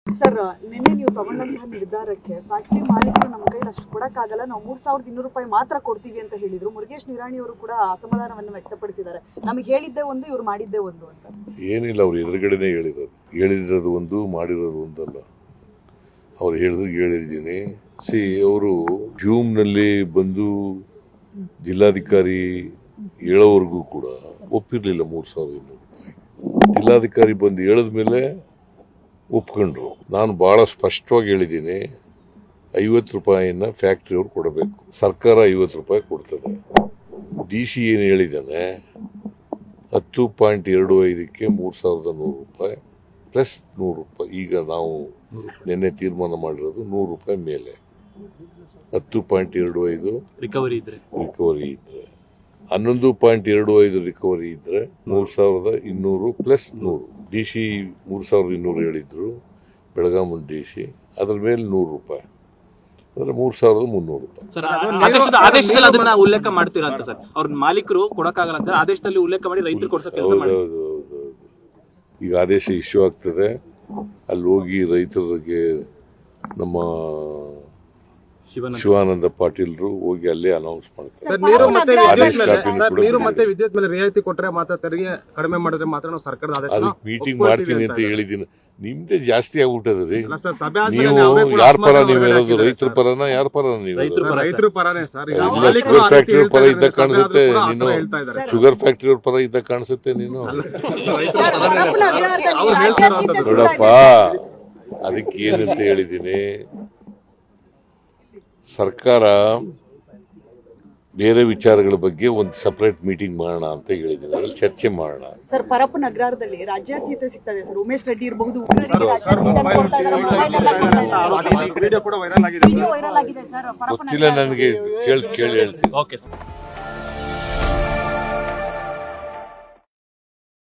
Sir, ನಿನ್ನೆ ನೀವು ತಗೊಂಡಂತಹ ನಿರ್ಧಾರಕ್ಕೆ ಫ್ಯಾಕ್ಟರಿ ಮಾಲೀಕರು ನಮ್ಮ ಕೈಲಿ ಅಷ್ಟು ಕೊಡಕ್ಕಾಗಲ್ಲ, ನಾವು 3,200 ರೂಪಾಯಿ ಮಾತ್ರ ಕೊಡ್ತೀವಿ ಅಂತ ಹೇಳಿದ್ರು. ಮುರುಗೇಶ್ ನಿರಾಣಿ ಅವರು ಕೂಡ ಅಸಮಾಧಾನವನ್ನು ವ್ಯಕ್ತಪಡಿಸಿದ್ದಾರೆ. ನಮಗೆ ಹೇಳಿದ್ದೇ ಒಂದು, ಇವ್ರು ಮಾಡಿದ್ದೇ ಒಂದು ಅಂತ. ಏನಿಲ್ಲ, ಅವ್ರು ಎದುರುಗಡೆನೆ ಹೇಳಿರೋದು ಒಂದು, ಮಾಡಿರೋದು ಒಂದಲ್ಲ. ಅವ್ರು ಹೇಳಿದ್ದೀನಿ. ಅವರು ಜೂಮ್ನಲ್ಲಿ ಬಂದು ಜಿಲ್ಲಾಧಿಕಾರಿ ಹೇಳೋವರೆಗೂ ಕೂಡ ಒಪ್ಪಿರಲಿಲ್ಲ 3,200 ರೂಪಾಯಿ. ಜಿಲ್ಲಾಧಿಕಾರಿ ಬಂದು ಹೇಳಿದ ಮೇಲೆ ಒಪ್ಕೊಂಡ್ರು. ನಾನು ಭಾಳ ಸ್ಪಷ್ಟವಾಗಿ ಹೇಳಿದ್ದೀನಿ, 50 ರೂಪಾಯಿನ ಫ್ಯಾಕ್ಟ್ರಿಯವ್ರು ಕೊಡಬೇಕು, ಸರ್ಕಾರ 50 ರೂಪಾಯಿ ಕೊಡ್ತದೆ. DC ಏನು ಹೇಳಿದ್ದಾನೆ, 10.25ಕ್ಕೆ 3,100 ರೂಪಾಯಿ ಪ್ಲಸ್ 100 ರೂಪಾಯಿ. ಈಗ ನಾವು ನಿನ್ನೆ ತೀರ್ಮಾನ ಮಾಡಿರೋದು 100 ರೂಪಾಯಿ ಮೇಲೆ 10.25 ರಿಕವರಿ ಇದ್ರೆ 11.25 ರಿಕವರಿ ಇದ್ರೆ 3,200 ಪ್ಲಸ್ 100. DC 3,200 ಹೇಳಿದ್ರು, ಬೆಳಗಾವಿ DC, ಅದ್ರ ಮೇಲೆ 100 ರೂಪಾಯಿ, ಅಂದ್ರೆ 3,300 ರೂಪಾಯಿ. ಆದೇಶದಲ್ಲಿ ಅದನ್ನ ಉಲ್ಲೇಖ ಮಾಡ್ತೀರಾ ಅಂತ ಸರ್? ಅವ್ರ ಮಾಲೀಕರು ಕೊಡಕ್ಕಾಗಲ್ಲ ಅಂತ ಆದೇಶದಲ್ಲಿ ಉಲ್ಲೇಖ ಮಾಡಿ ರೈತರು ಕೊಡ್ಸೋ ಕೆಲಸ ಮಾಡಿ. ಈಗ ಆದೇಶ ಇಶ್ಯೂ ಆಗ್ತದೆ, ಅಲ್ಲಿ ಹೋಗಿ ರೈತರಿಗೆ ನಮ್ಮ ಶಿವಾನಂದ ಪಾಟೀಲ್ರು ಹೋಗಿ ಅಲ್ಲೇ ಅನೌನ್ಸ್ ಮಾಡ್ತಾರೆ. ನೀರು ಮತ್ತೆ ವಿದ್ಯುತ್ ಮೇಲೆ ರಿಯಾಯಿತಿ ಕೊಟ್ಟರೆ ಮಾತ್ರ, ತೆರಿಗೆ ಕಡಿಮೆ ಮಾಡಿದ್ರೆ ಮಾತ್ರ ನಾವು ಸರ್ಕಾರದ ಆದೇಶ ಅದಕ್ಕೆ ಮೀಟಿಂಗ್ ಮಾಡ್ತೀನಿ ಅಂತ ಹೇಳಿದ್ದೀನಿ. ನಿಮ್ದೇ ಜಾಸ್ತಿ ಆಗ್ಬಿಟ್ಟದ್ರಿ. ನೀವು ಯಾರ ಪರ ನೀವು ಹೇಳೋದು? ರೈತರ ಪರನ ಯಾರ ಪರ ನೀವು? ರೈತರ ಪರನೇ ಸರ್. ಶುಗರ್ ಫ್ಯಾಕ್ಟರಿ ಪರ ಇದ್ದ ಕಾಣಿಸುತ್ತೆ ನೀನು, ಶುಗರ್ ಫ್ಯಾಕ್ಟರಿ ಪರ ಇದ್ದ ಕಾಣಿಸುತ್ತೆ ನೀನು. ನೋಡಪ್ಪ, ಅದಕ್ಕೆ ಏನಂತ ಹೇಳಿದ್ದೀನಿ, ಸರ್ಕಾರ ಬೇರೆ ವಿಚಾರಗಳ ಬಗ್ಗೆ ಒಂದು ಸಪರೇಟ್ ಮೀಟಿಂಗ್ ಮಾಡೋಣ ಅಂತ ಹೇಳಿದ್ದೀನಿ, ಅದ್ರಲ್ಲಿ ಚರ್ಚೆ ಮಾಡೋಣ. ಸರ್, ಪರಪ್ಪನ ಅಗ್ರಹಾರದಲ್ಲಿ ರಾಜ್ಯಾದ್ಯಂತ ಸಿಗ್ತದೆ ಸರ್. ಉಮೇಶ್ ರೆಡ್ಡಿ ಇರಬಹುದು, ವಿಡಿಯೋ ಕೂಡ ವೈರಲ್ ಆಗಿದೆ ವೈರಲ್ ಆಗಿದೆ ಸರ್. ಗೊತ್ತಿಲ್ಲ ನನಗೆ, ಕೇಳಿ ಹೇಳ್ತೀನಿ. Okay sir.